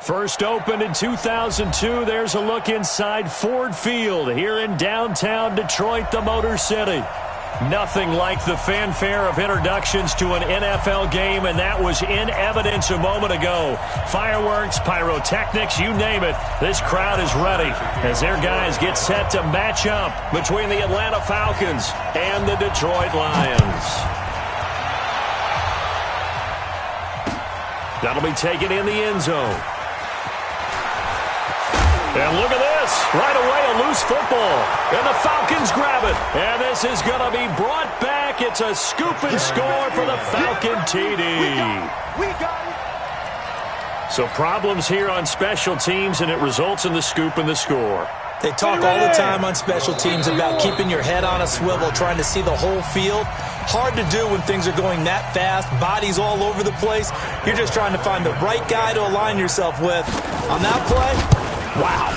First opened in 2002, there's a look inside Ford Field here in downtown Detroit, the Motor City. Nothing like the fanfare of introductions to an NFL game, and that was in evidence a moment ago. Fireworks, pyrotechnics, you name it. This crowd is ready as their guys get set to match up between the Atlanta Falcons and the Detroit Lions. That'll be taken in the end zone. And look at this. Right away, a loose football. And the Falcons grab it. And this is going to be brought back. It's a scoop and score for the Falcon TD. We got it. So problems here on special teams, and it results in the scoop and the score. They talk all the time on special teams about keeping your head on a swivel, trying to see the whole field. Hard to do when things are going that fast, bodies all over the place. You're just trying to find the right guy to align yourself with. On that play, wow.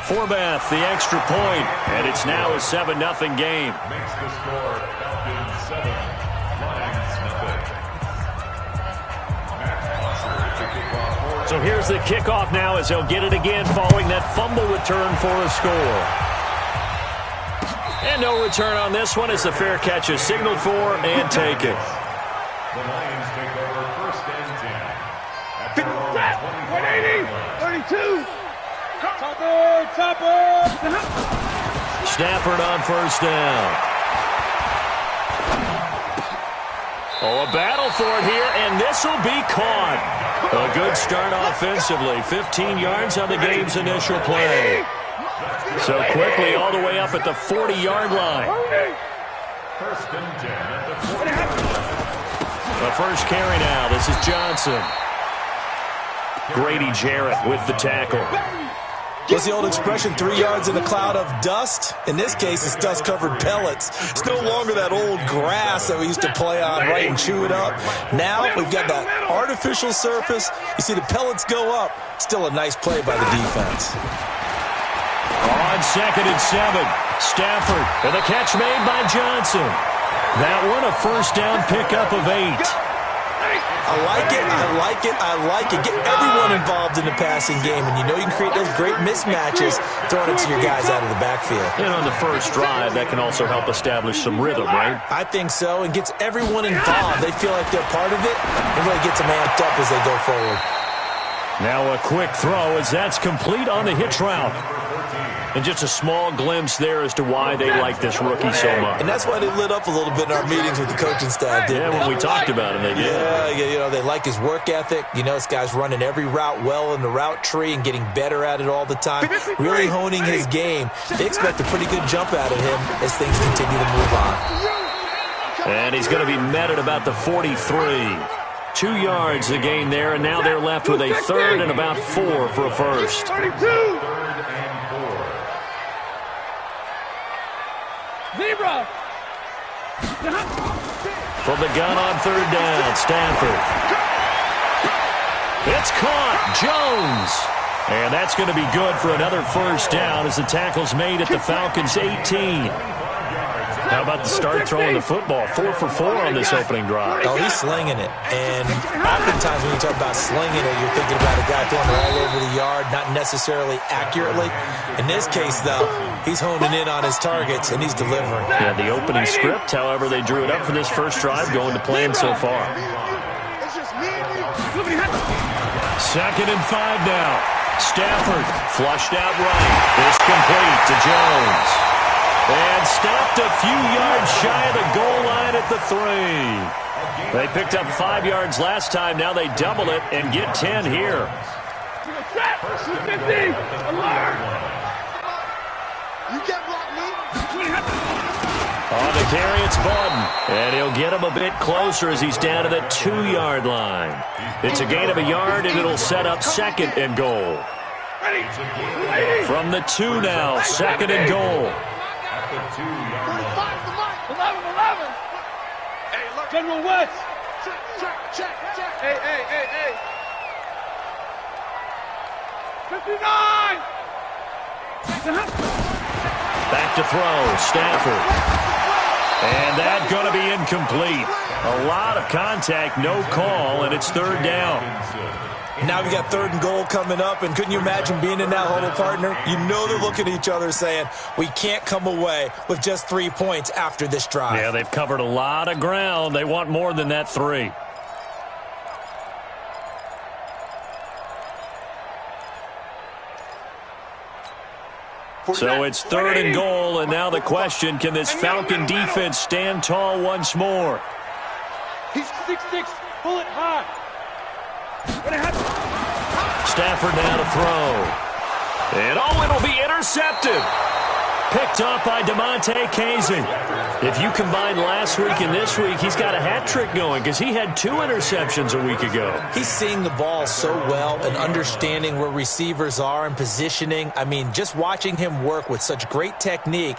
Forbath, the extra point, and it's now a 7-0 game. Makes the score Falcons 7, Lions nothing. So here's the kickoff now as they'll get it again following that fumble return for a score. And no return on this one as the fair catch is signaled for and taken. The Lions take over first and 10. 180, 32. Stafford on first down. Oh, a battle for it here, and this will be caught. A good start offensively. 15 yards on the game's initial play. So quickly all the way up at the 40-yard line. First and 10 at the 40. The first carry now. This is Johnson. Grady Jarrett with the tackle. What's the old expression, 3 yards in a cloud of dust? In this case, it's dust-covered pellets. It's no longer that old grass that we used to play on, right, and chew it up. Now we've got that artificial surface. You see the pellets go up. Still a nice play by the defense. On 2nd and 7, Stafford, and the catch made by Johnson. That one a first down pickup of 8. I like it, I like it, I like it. Get everyone involved in the passing game, and you know you can create those great mismatches throwing it to your guys out of the backfield. And on the first drive, that can also help establish some rhythm, right? I think so, and gets everyone involved. They feel like they're part of it, and really gets them amped up as they go forward. Now a quick throw as that's complete on the hitch route. And just a small glimpse there as to why they like this rookie so much. And that's why they lit up a little bit in our meetings with the coaching staff, didn't they? When we talked about him, they did. Yeah, you know, they like his work ethic. You know, this guy's running every route well in the route tree and getting better at it all the time, really honing his game. They expect a pretty good jump out of him as things continue to move on. And he's going to be met at about the 43. 2 yards the gain there, and now they're left with a third and about 4 for a first. 32. Zebra. From the gun on third down, Stafford. It's caught, Jones. And that's going to be good for another first down as the tackle's made at the Falcons' 18. How about the start throwing the football? 4 for 4 on this opening drive. Oh, he's slinging it. And oftentimes when you talk about slinging it, you're thinking about a guy throwing it all over the yard, not necessarily accurately. In this case, though, he's honing in on his targets, and he's delivering. Yeah, the opening script, however, they drew it up for this first drive, going to plan so far. 2nd and 5 now. Stafford flushed out right. It's complete to Jones. And stopped a few yards shy of the goal line at the 3. They picked up 5 yards last time. Now they double it and get 10 here. On the carry, it's Bawden. And he'll get him a bit closer as he's down to the 2-yard line. It's a gain of a yard, and it'll set up 2nd and goal. From the 2 now, 2nd and goal. 11. General West. Check. Hey. 59. Back to throw, Stafford. And that's going to be incomplete. A lot of contact, no call, and it's third down. Now we got 3rd and goal coming up, and couldn't you imagine being in that huddle, partner? You know they're looking at each other saying, we can't come away with just 3 points after this drive. Yeah, they've covered a lot of ground. They want more than that 3. So it's 3rd and goal, and now the question, can this Falcon defense stand tall once more? He's 6'6", pull it high. Stafford now to throw. And it'll be intercepted. Picked off by DeMonte Casey. If you combine last week and this week, he's got a hat trick going because he had 2 interceptions a week ago. He's seeing the ball so well and understanding where receivers are and positioning. I mean, just watching him work with such great technique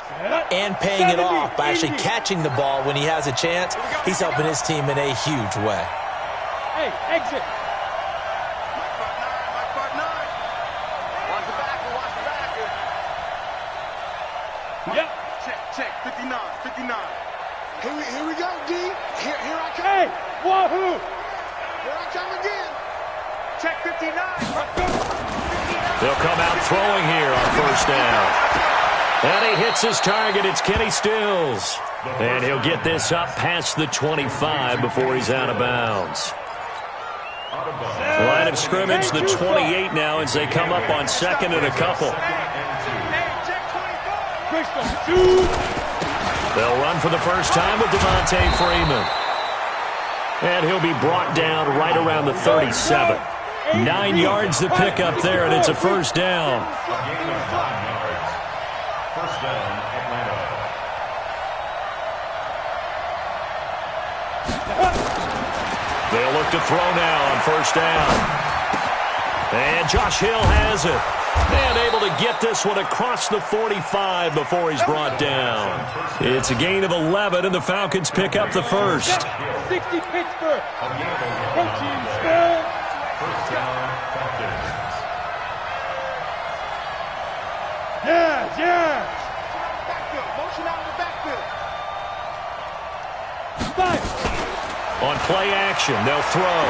and paying it off by actually catching the ball when he has a chance, he's helping his team in a huge way. Hey, exit. Yep. Check, 59, 59. Here we go, D. Here I come. Hey, wahoo! Here I come again. Check 59. They'll come out throwing here on 1st down. And he hits his target. It's Kenny Stills. And he'll get this up past the 25 before he's out of bounds. Line of scrimmage, the 28 now as they come up on 2nd and a couple. They'll run for the first time with Devontae Freeman. And he'll be brought down right around the 37. 9 yards to pick up there, and it's a 1st down. A gain of 5 yards. 1st down, Atlanta. They'll look to throw now on 1st down. And Josh Hill has it. And able to get this one across the 45 before he's brought down. It's a gain of 11, and the Falcons pick up the 1st. 60 Pittsburgh. A gain of 11 Protein on spell. 1st down, Falcons. Yeah. Backfield, motion out of the backfield. 5. On play action, they'll throw.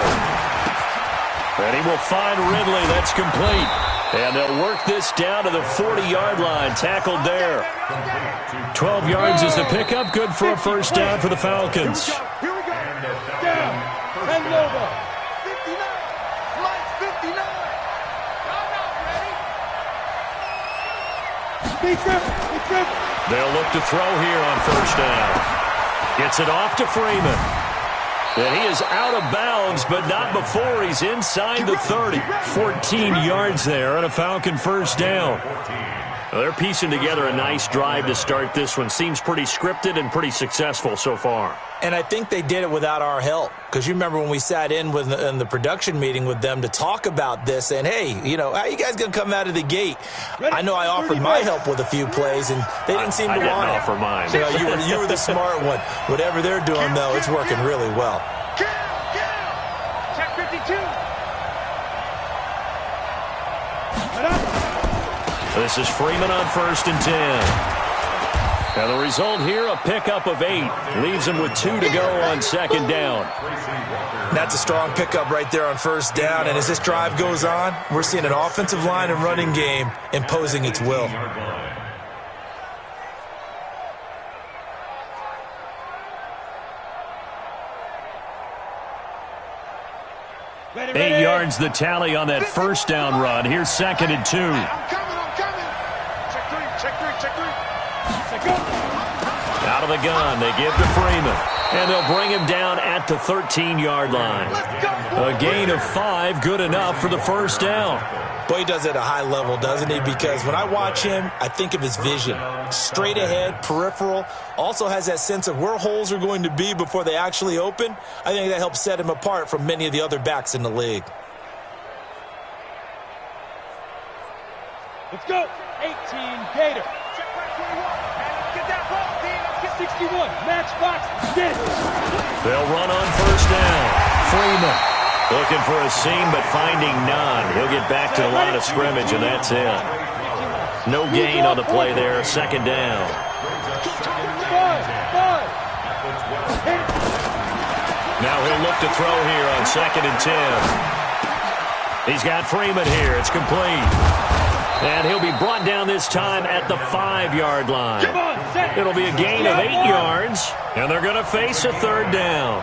And he will find Ridley. That's complete. And they'll work this down to the 40-yard line. Tackled there. 12 yards is the pickup. Good for a 1st down for the Falcons. Here we go. Down. And over. 59. Lights 59. I'm not ready. Be grip. They'll look to throw here on 1st down. Gets it off to Freeman. And he is out of bounds, but not before he's inside the 30. 14 yards there on a Falcon 1st down. Well, they're piecing together a nice drive to start this one. Seems pretty scripted and pretty successful so far. And I think they did it without our help. Because you remember when we sat in the production meeting with them to talk about this, and hey, you know, how are you guys going to come out of the gate? I know I offered my help with a few plays, and they didn't seem to want it. I didn't offer mine. So you were the smart one. Whatever they're doing, though, it's working really well. Check 52. This is Freeman on 1st and 10. Now the result here, a pickup of 8. Leaves him with 2 to go on 2nd down. That's a strong pickup right there on 1st down. And as this drive goes on, we're seeing an offensive line and running game imposing its will. Ready. 8 yards the tally on that 1st down run. Here's 2nd and 2. I'm coming. Check 3. Out of the gun, they give to Freeman. And they'll bring him down at the 13-yard line. A gain of 5, good enough for the 1st down. Boy, he does it at a high level, doesn't he? Because when I watch him, I think of his vision. Straight ahead, peripheral. Also has that sense of where holes are going to be before they actually open. I think that helps set him apart from many of the other backs in the league. Let's go. 18 Gator. Check 21. Get that ball, D. Get 61. Match box. Get it. They'll run on 1st down. Freeman looking for a seam, but finding none. He'll get back to the line of scrimmage, and that's it. No gain on the play there. 2nd down. 5. Now he'll look to throw here on 2nd and 10. He's got Freeman here. It's complete. And he'll be brought down this time at the 5-yard line. It'll be a gain of 8 yards, and they're going to face a third down.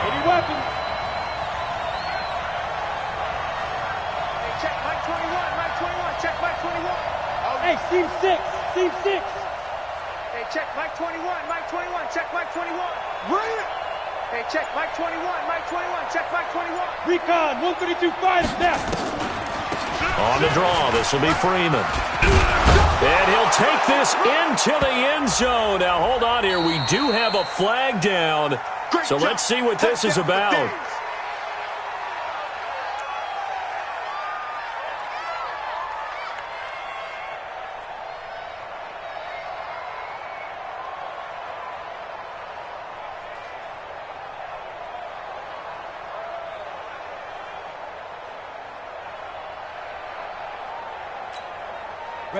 Any weapons? Hey, check Mike 21, Mike 21, check Mike 21. Hey, seam 6, seam 6. Hey, check Mike 21, Mike 21, check Mike 21. Bring it. Hey, check Mike 21, Mike 21, check Mike 21. Recon, 132-5 snap. On the draw, this will be Freeman. And he'll take this into the end zone. Now, hold on here. We do have a flag down. So let's see what this is about.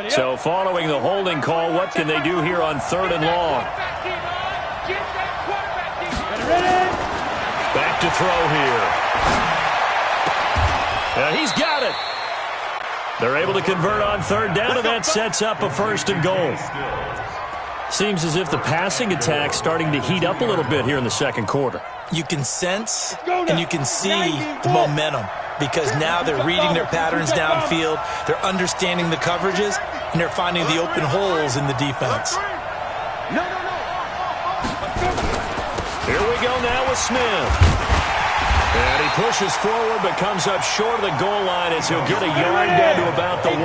So following the holding call, what can they do here on 3rd and long? Back to throw here. And he's got it. They're able to convert on 3rd down, and that sets up a 1st and goal. Seems as if the passing attack's starting to heat up a little bit here in the 2nd quarter. You can sense and you can see the momentum, because now they're reading their patterns downfield, they're understanding the coverages, and they're finding the open holes in the defense. Here we go now with Smith. And he pushes forward but comes up short of the goal line as he'll get a yard down to about the 1.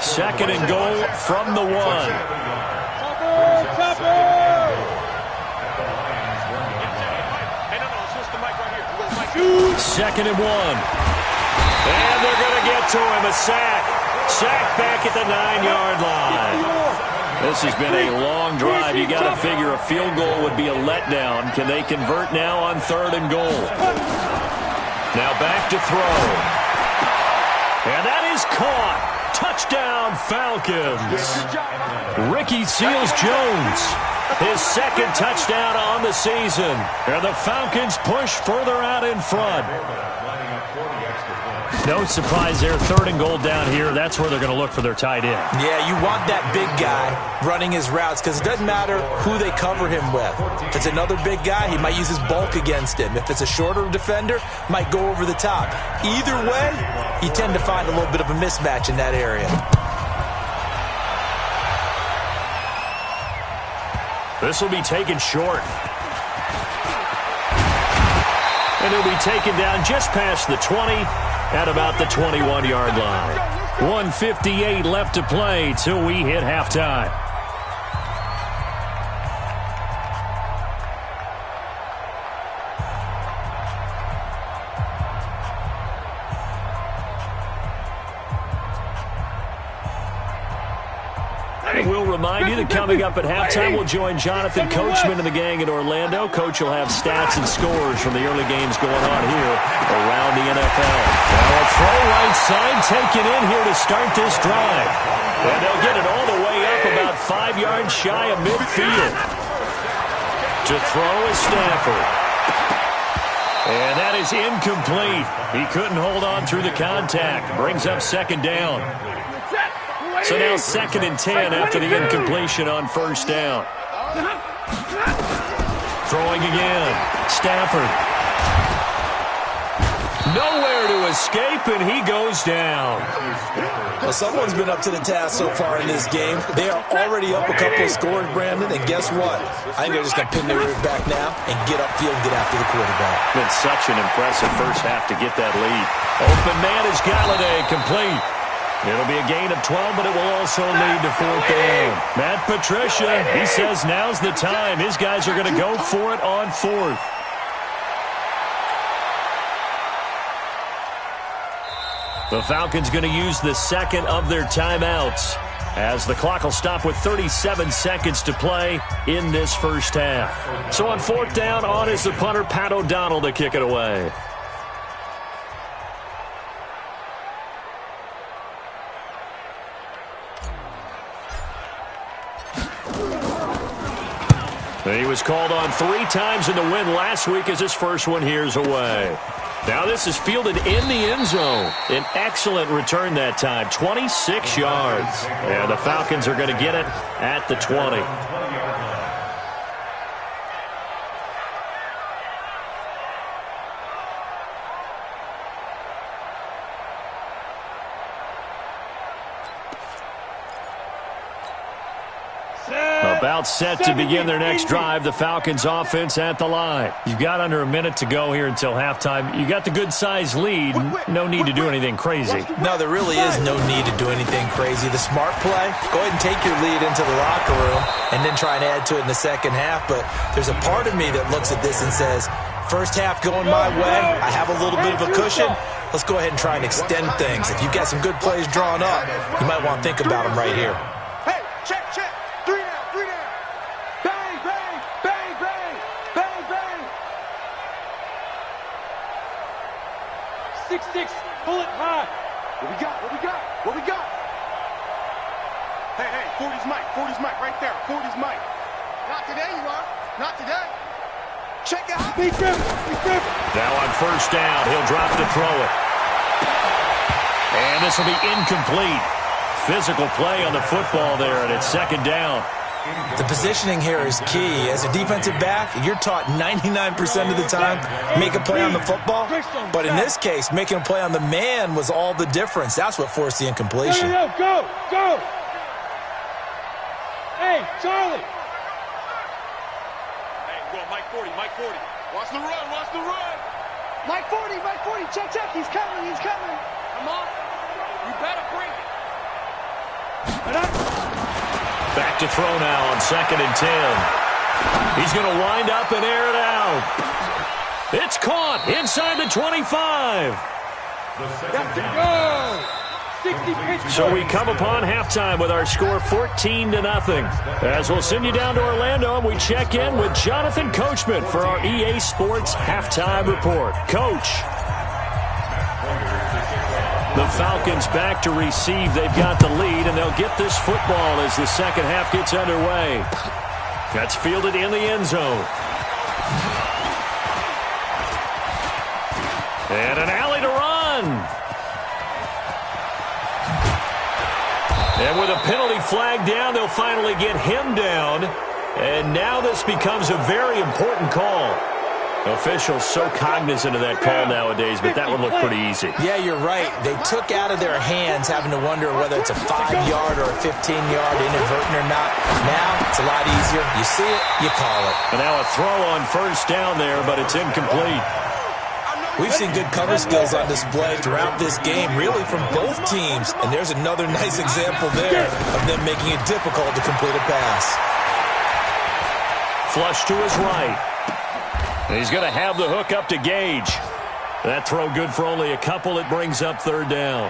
2nd and goal from the 1. Second and 1. And they're going to get to him. A sack. Sack back at the 9-yard line. This has been a long drive. You got to figure a field goal would be a letdown. Can they convert now on 3rd and goal? Now back to throw. And that is caught. Touchdown, Falcons. Ricky Seals-Jones. His 2nd touchdown on the season. And the Falcons push further out in front. No surprise there. 3rd and goal down here. That's where they're going to look for their tight end. Yeah, you want that big guy running his routes, because it doesn't matter who they cover him with. If it's another big guy, he might use his bulk against him. If it's a shorter defender, might go over the top. Either way, you tend to find a little bit of a mismatch in that area. This will be taken short. And he'll be taken down just past the 20 at about the 21-yard line. 1:58 left to play till we hit halftime. We'll remind you that coming up at halftime, we'll join Jonathan Coachman and the gang in Orlando. Coach will have stats and scores from the early games going on here around the NFL. Now a throw right side taken in here to start this drive. And they'll get it all the way up about 5 yards shy of midfield. To throw is Stafford. And that is incomplete. He couldn't hold on through the contact. Brings up 2nd down. So now 2nd and 10 after the incompletion on 1st down. Throwing again. Stafford. Nowhere to escape, and he goes down. Well, someone's been up to the task so far in this game. They are already up a couple of scores, Brandon, and guess what? I think they're just going to pin their ears back now and get upfield and get after the quarterback. Been such an impressive first half to get that lead. Open man is Galladay, complete. It'll be a gain of 12, but it will also lead to 4th down. Matt Patricia, he says now's the time. His guys are going to go for it on 4th. The Falcons going to use the 2nd of their timeouts as the clock will stop with 37 seconds to play in this first half. So on 4th down, on is the punter, Pat O'Donnell, to kick it away. He was called on 3 times in the win last week as his first one here's away. Now this is fielded in the end zone. An excellent return that time, 26 yards. And the Falcons are going to get it at the 20. About set to begin their next drive. The Falcons offense at the line. You've got under a minute to go here until halftime. You got the good-sized lead. No need to do anything crazy. No, there really is no need to do anything crazy. The smart play, go ahead and take your lead into the locker room and then try and add to it in the second half. But there's a part of me that looks at this and says, first half going my way, I have a little bit of a cushion. Let's go ahead and try and extend things. If you've got some good plays drawn up, you might want to think about them right here. Hey, check. 3 down. Bang, bang, bang, bang, bang, bang. 6-6, pull it high. What we got? Hey, 40's Mike right there. 40's Mike. Not today, you are. Not today. Check it out. Be careful. Now on first down, he'll drop to throw it. And this will be incomplete. Physical play on the football there, and it's second down. The positioning here is key. As a defensive back, you're taught 99% of the time, make a play on the football. But in this case, making a play on the man was all the difference. That's what forced the incompletion. Go. Hey, Charlie. Hey, go, Mike 40. Watch the run. Mike 40. Check. He's coming. Come on. You better bring it. Back to throw now on 2nd and 10. He's going to wind up and air it out. It's caught inside the 25. Got to go. 60 pitch. So we come upon halftime with our score 14-0. As we'll send you down to Orlando, and we check in with Jonathan Coachman for our EA Sports Halftime Report. Coach. The Falcons back to receive. They've got the lead, and they'll get this football as the second half gets underway. That's fielded in the end zone. And an alley to run. And with a penalty flag down, they'll finally get him down. And now this becomes a very important call. Officials so cognizant of that call nowadays, but that would look pretty easy. Yeah, you're right. They took out of their hands having to wonder whether it's a 5-yard or a 15-yard inadvertent or not. Now it's a lot easier. You see it, you call it. And now a throw on first down there, but it's incomplete. We've seen good cover skills on display throughout this game, really from both teams. And there's another nice example there of them making it difficult to complete a pass. Flush to his right. He's going to have the hook up to Gage. That throw good for only a couple. It brings up third down.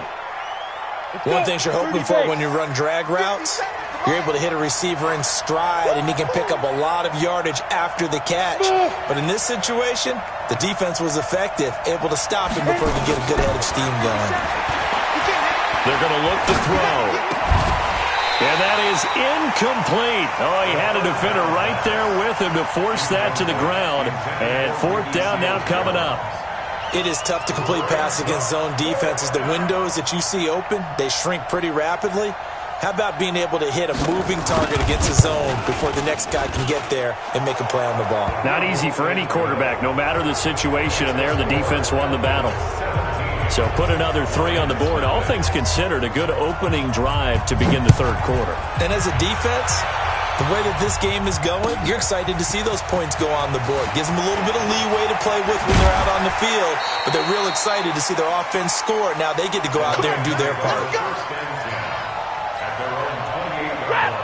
One thing you're hoping for when you run drag routes, you're able to hit a receiver in stride, and he can pick up a lot of yardage after the catch. But in this situation, the defense was effective, able to stop him before he could get a good head of steam going. They're going to look to throw. And that is incomplete. Oh, he had a defender right there with him to force that to the ground. And fourth down now coming up. It is tough to complete passes against zone defenses. The windows that you see open, they shrink pretty rapidly. How about being able to hit a moving target against a zone before the next guy can get there and make a play on the ball? Not easy for any quarterback, no matter the situation. And there, the defense won the battle. So put another 3 on the board. All things considered, a good opening drive to begin the third quarter. And as a defense, the way that this game is going, you're excited to see those points go on the board. Gives them a little bit of leeway to play with when they're out on the field, but they're real excited to see their offense score. Now they get to go out there and do their part.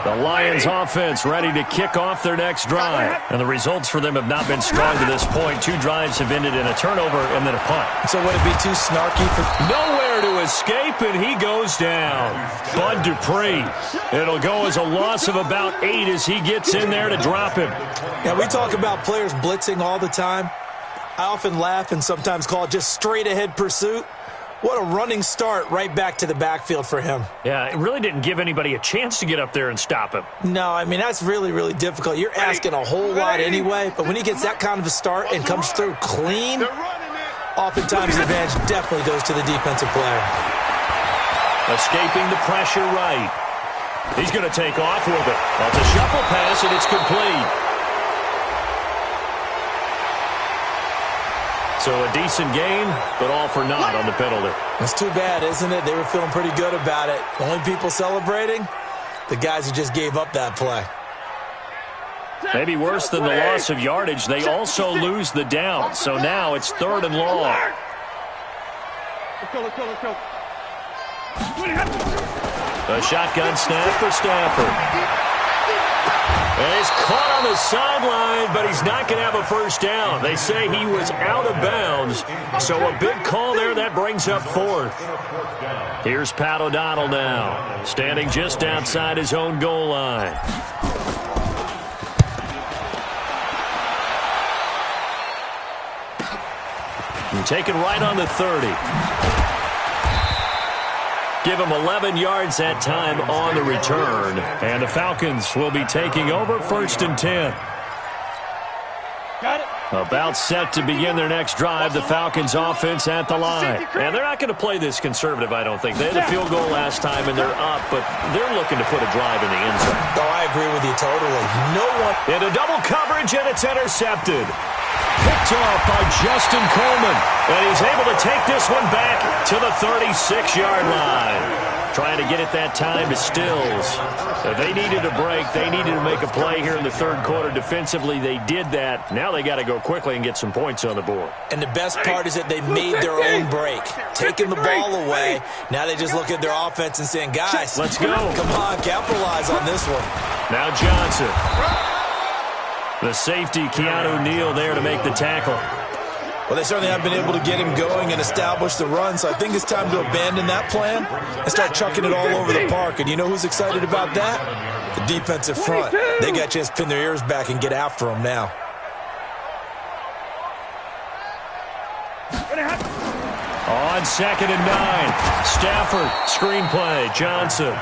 The Lions offense ready to kick off their next drive. And the results for them have not been strong to this point. 2 drives have ended in a turnover and then a punt. So would it be too snarky for... Nowhere to escape, and he goes down. Bud Dupree. It'll go as a loss of about 8 as he gets in there to drop him. Now, we talk about players blitzing all the time. I often laugh and sometimes call it just straight-ahead pursuit. What a running start right back to the backfield for him. Yeah, it really didn't give anybody a chance to get up there and stop him. No, I mean, that's really, really difficult. You're asking a whole lot anyway, but when he gets that kind of a start and comes through clean, oftentimes the advantage definitely goes to the defensive player. Escaping the pressure right. He's going to take off with it. That's a shuffle pass, and it's complete. So a decent gain, but all for naught on the penalty. It's too bad, isn't it? They were feeling pretty good about it. The only people celebrating, the guys who just gave up that play. Maybe worse than the loss of yardage, they also lose the down. So now it's 3rd and long. Let's go. A shotgun snap for Stafford. And he's caught on the sideline, but he's not going to have a first down. They say he was out of bounds. So a big call there, that brings up 4th. Here's Pat O'Donnell now, standing just outside his own goal line. And taken right on the 30. Give him 11 yards that time on the return. And the Falcons will be taking over 1st and 10. Got it. About set to begin their next drive, the Falcons offense at the line. And they're not going to play this conservative, I don't think. They had a field goal last time, and they're up, but they're looking to put a drive in the end zone. Oh, I agree with you totally. No one... Into double coverage, and it's intercepted. Picked off by Justin Coleman, and he's able to take this one back to the 36-yard line. Trying to get it that time to Stills. So they needed a break. They needed to make a play here in the 3rd quarter. Defensively, they did that. Now they got to go quickly and get some points on the board. And the best part is that they made their own break. Taking the ball away. Now they just look at their offense and saying, guys, let's go. Come on, capitalize on this one. Now Johnson. The safety, Keanu Neal, there to make the tackle. Well, they certainly have been able to get him going and establish the run, so I think it's time to abandon that plan and start chucking it all over the park. And you know who's excited about that? The defensive front. They got a chance to pin their ears back and get after him now. On 2nd and 9, Stafford, screenplay, Johnson.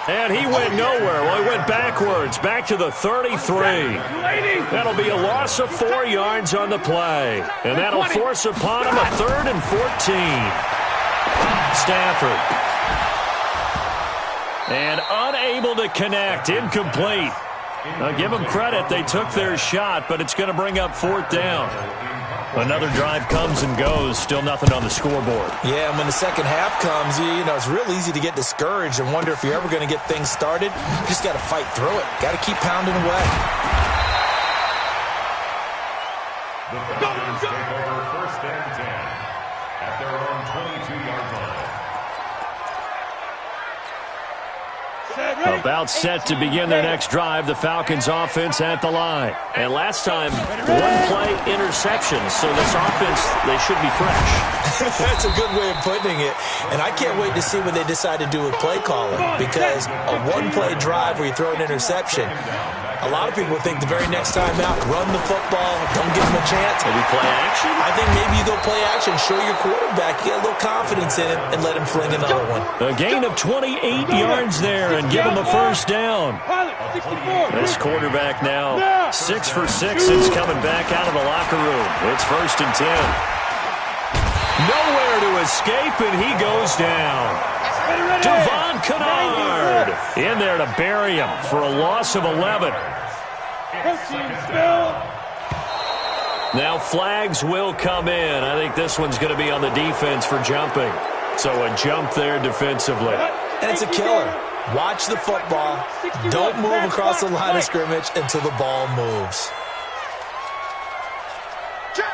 And he went nowhere. Well, he went backwards, back to the 33. That'll be a loss of 4 yards on the play. And that'll force upon him a 3rd and 14. Stafford. And unable to connect, incomplete. Now, give them credit, they took their shot, but it's going to bring up 4th down. Another drive comes and goes, still nothing on the scoreboard. Yeah, and when the second half comes, you know, it's real easy to get discouraged and wonder if you're ever going to get things started. You just got to fight through it. Got to keep pounding away. The Falcons take over 1st and 10 at their own 22-yard line. About set to begin their next drive, the Falcons offense at the line. And last time, 1-play interception, so this offense, they should be fresh. That's a good way of putting it. And I can't wait to see what they decide to do with play calling, because a 1-play drive where you throw an interception, a lot of people think the very next time out, run the football, don't give them a chance. Maybe play action? I think maybe you go play action, show your quarterback, get a little confidence in him, and let him fling another one. A gain of 28 yards there and give him a first down. This quarterback now 6 for 6 since coming back out of the locker room. It's 1st and 10. Nowhere to escape, and he goes down. Devon Kennard in there to bury him for a loss of 11. Now flags will come in. I think this one's going to be on the defense for jumping. So a jump there defensively. And it's a killer. Watch the football. Don't move across the line of scrimmage until the ball moves. Check.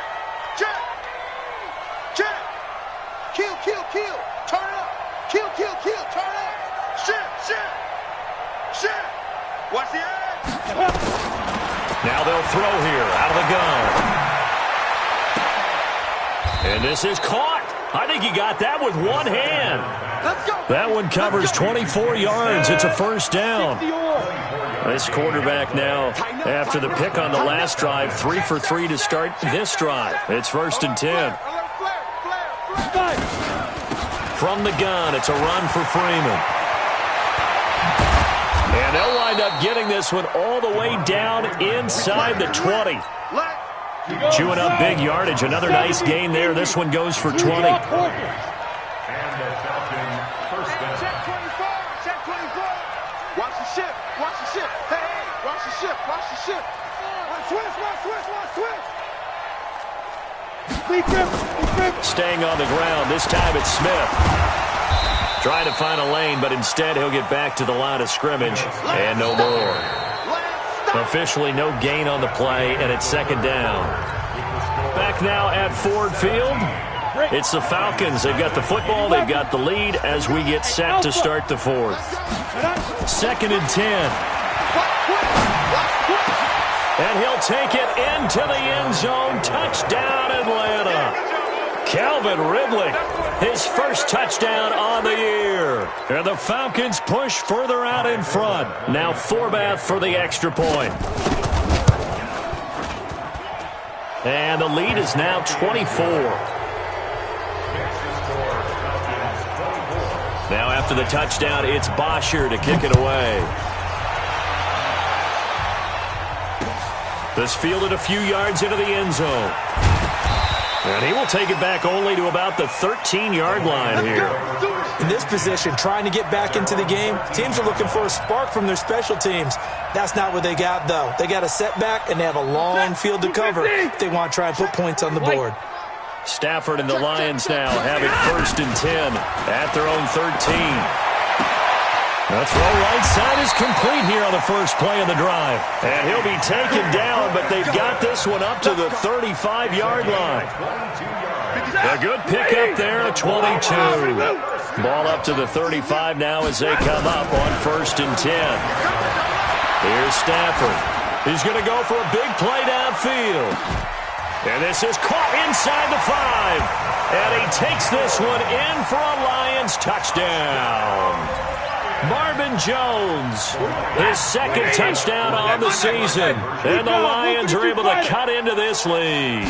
Kill. Turn it up. Kill. Turn it up. Shit. Watch the edge. Now they'll throw here out of the gun. And this is caught. I think he got that with one hand. Let's go. That one covers 24 yards. It's a first down. This quarterback now, after the pick on the last drive, 3 for 3 to start this drive. It's 1st and 10. from the gun. It's a run for Freeman. And they'll wind up getting this one all the way down inside the 20. Chewing up big yardage. Another nice gain there. This one goes for 20. And the Falcon first down. Check 24. Check 24. Watch the ship. Watch the ship. Hey, hey. Watch the ship. Watch the ship. Switch. Staying on the ground. This time it's Smith. Trying to find a lane, but instead he'll get back to the line of scrimmage. And no more. Officially no gain on the play, and it's second down. Back now at Ford Field. It's the Falcons. They've got the football. They've got the lead as we get set to start the fourth. Second and 10. And he'll take it into the end zone. Touchdown, Atlanta. Calvin Ridley, his first touchdown on the year. And the Falcons push further out in front. Now Forbath for the extra point. And the lead is now 24. Now after the touchdown, it's Bosher to kick it away. This fielded a few yards into the end zone. And he will take it back only to about the 13-yard line here. In this position, trying to get back into the game, teams are looking for a spark from their special teams. That's not what they got, though. They got a setback, and they have a long field to cover if they want to try and put points on the board. Stafford and the Lions now have it first and 10 at their own 13. The throw right side is complete here on the first play of the drive. And he'll be taken down, but they've got this one up to the 35-yard line. A good pickup there, 22. Ball up to the 35 now as they come up on first and 10. Here's Stafford. He's going to go for a big play downfield. And this is caught inside the 5. And he takes this one in for a Lions touchdown. Marvin Jones, his second touchdown on the season. And the Lions are able to cut into this lead.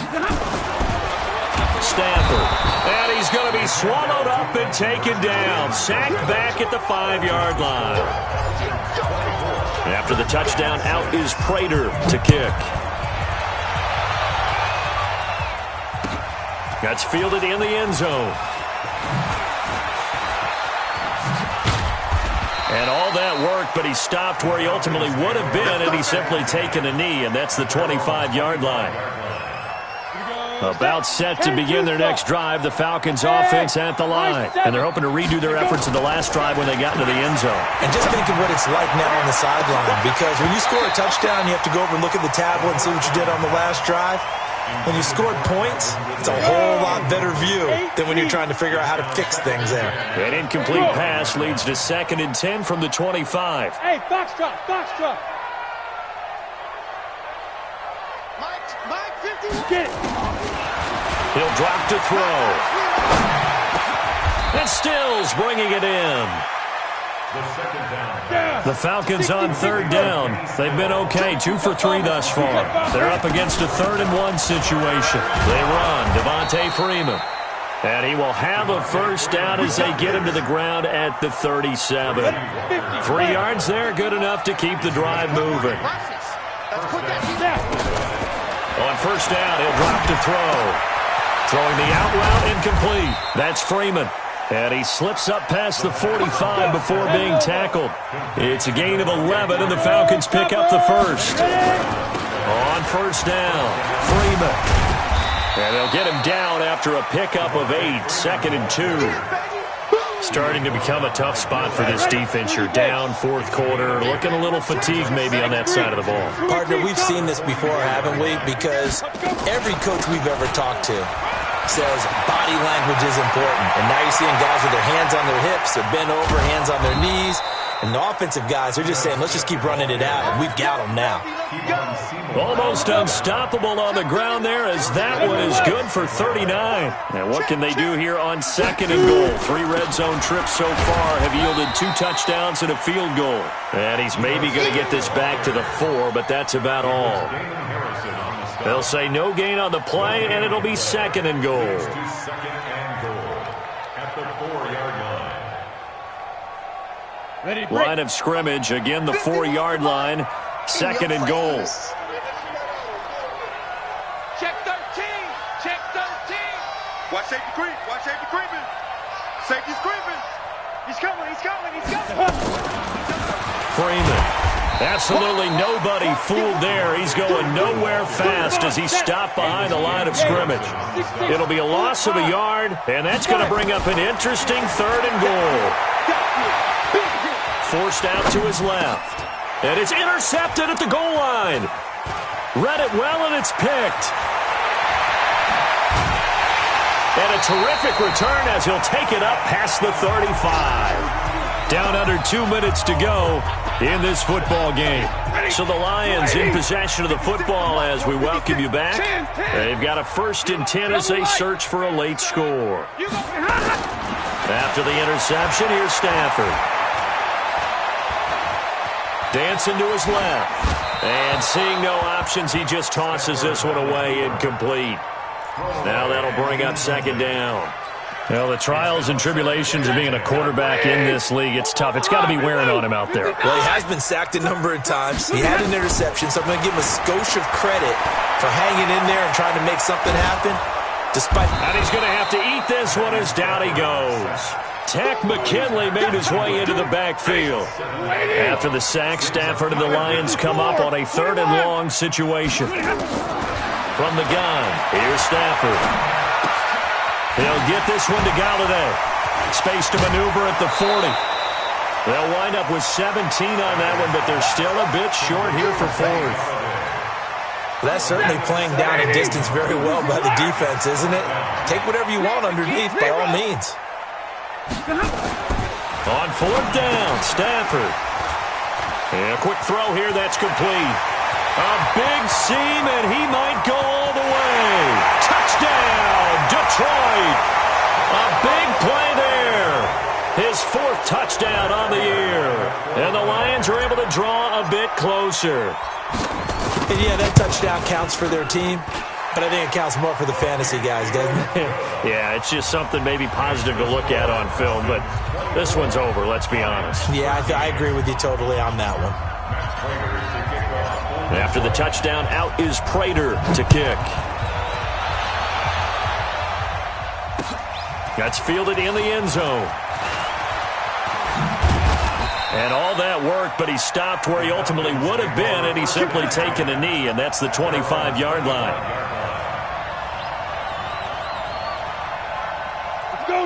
Stafford. And he's going to be swallowed up and taken down. Sacked back at the 5-yard line. After the touchdown, out is Prater to kick. That's fielded in the end zone. And all that worked, but he stopped where he ultimately would have been, and he's simply taken a knee, and that's the 25-yard line. About set to begin their next drive, the Falcons offense at the line. And they're hoping to redo their efforts in the last drive when they got into the end zone. And just think of what it's like now on the sideline, because when you score a touchdown, you have to go over and look at the tablet and see what you did on the last drive. When you scored points, it's a whole lot better view than when you're trying to figure out how to fix things there. An incomplete pass leads to second and 10 from the 25. Hey, foxtrot. Mike, 50. Get it. He'll drop to throw. And Stills bringing it in. The Falcons on third down. They've been okay, 2 for 3 thus far. They're up against a 3rd and 1 situation. They run, Devontae Freeman. And he will have a first down as they get him to the ground at the 37. 3 yards there, good enough to keep the drive moving. On first down, he'll drop to throw. Throwing the out route incomplete. That's Freeman. And he slips up past the 45 before being tackled. It's a gain of 11, and the Falcons pick up the first. On first down, Freeman. And they'll get him down after a pickup of 8, second and 2. Starting to become a tough spot for this defense. You're down fourth quarter, looking a little fatigued maybe on that side of the ball. Partner, we've seen this before, haven't we? Because every coach we've ever talked to says body language is important. And now you're seeing guys with their hands on their hips, they're bent over, hands on their knees. And the offensive guys are just saying, let's just keep running it out. And we've got them now. Almost unstoppable on the ground there, as that one is good for 39. And what can they do here on second and goal? 3 red zone trips so far have yielded 2 touchdowns and a field goal. And he's maybe going to get this back to the 4, but that's about all. They'll say no gain on the play, and it'll be second and goal. At the 4-yard Line of scrimmage, again the 4-yard line. Second and goal. Check 13. Check 13. Watch safety creep. Watch safety creeping. Safety's creeping. He's coming. He's coming. He's coming. Freeman. Absolutely nobody fooled there. He's going nowhere fast as he's stopped behind the line of scrimmage. It'll be a loss of a yard, and that's going to bring up an interesting third and goal. Forced out to his left. And it's intercepted at the goal line. Read it well, and it's picked. And a terrific return as he'll take it up past the 35. Down under 2 minutes to go in this football game. So the Lions in possession of the football as we welcome you back. They've got a 1st and 10 as they search for a late score. After the interception, here's Stafford. Dancing to his left. And seeing no options, he just tosses this one away incomplete. Now that'll bring up 2nd down. Well, the trials and tribulations of being a quarterback in this league, it's tough. It's got to be wearing on him out there. Well, he has been sacked a number of times. He had an interception, so I'm going to give him a skosh of credit for hanging in there and trying to make something happen. And he's going to have to eat this one as down he goes. Tech McKinley made his way into the backfield. After the sack, Stafford and the Lions come up on a 3rd and long situation. From the gun, here's Stafford. He'll get this one to Galladay. Space to maneuver at the 40. They'll wind up with 17 on that one, but they're still a bit short here for 4th. That's certainly playing down a distance very well by the defense, isn't it? Take whatever you want underneath, by all means. On 4th down, Stafford. And a quick throw here, that's complete. A big seam, and he might go all the way. Touchdown, Detroit. A big play there. His 4th touchdown on the year. And the Lions are able to draw a bit closer. And yeah, that touchdown counts for their team, but I think it counts more for the fantasy guys, doesn't it? Yeah, it's just something maybe positive to look at on film, but this one's over, let's be honest. Yeah, I agree with you totally on that one. After the touchdown, out is Prater to kick. That's fielded in the end zone. And all that work, but he stopped where he ultimately would have been, and he's simply taken a knee, and that's the 25-yard line.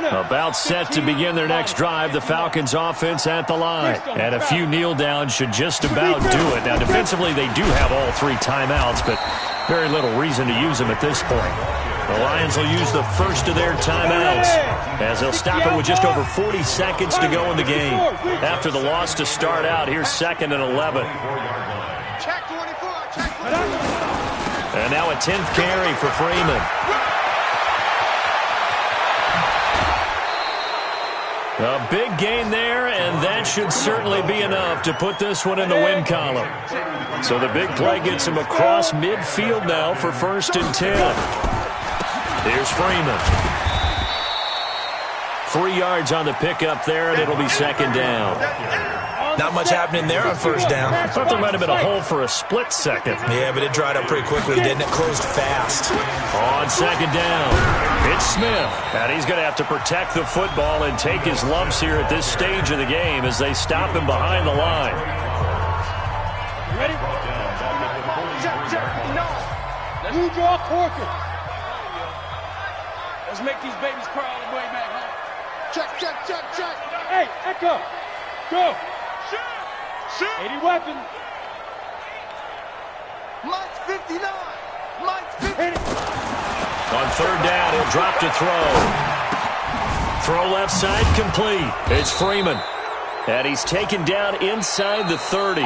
About set to begin their next drive, the Falcons offense at the line. And a few kneel downs should just about do it. Now, defensively, they do have all 3 timeouts, but very little reason to use them at this point. The Lions will use the first of their timeouts as they'll stop it with just over 40 seconds to go in the game. After the loss to start out, here's 2nd and 11. Check 24. Check 24. And now a 10th carry for Freeman. A big gain there, and that should certainly be enough to put this one in the win column. So the big play gets him across midfield now for 1st and 10. Here's Freeman. 3 yards on the pickup there, and it'll be 2nd down. Not much happening there on 1st down. I thought there might have been a hole for a split second. Yeah, but it dried up pretty quickly, didn't it? Closed fast. On 2nd down, it's Smith. And he's going to have to protect the football and take his lumps here at this stage of the game as they stop him behind the line. Ready? You draw Corker. Let's make these babies cry all the way back home. Check, check, check, check. Hey, Echo. Go. Shoot. 80 weapon. Mike's 59. Mike's 50. On 3rd down, he'll drop to throw. Throw left side complete. It's Freeman. And he's taken down inside the 30.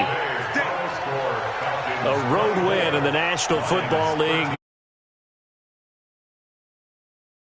A road win in the National Football League.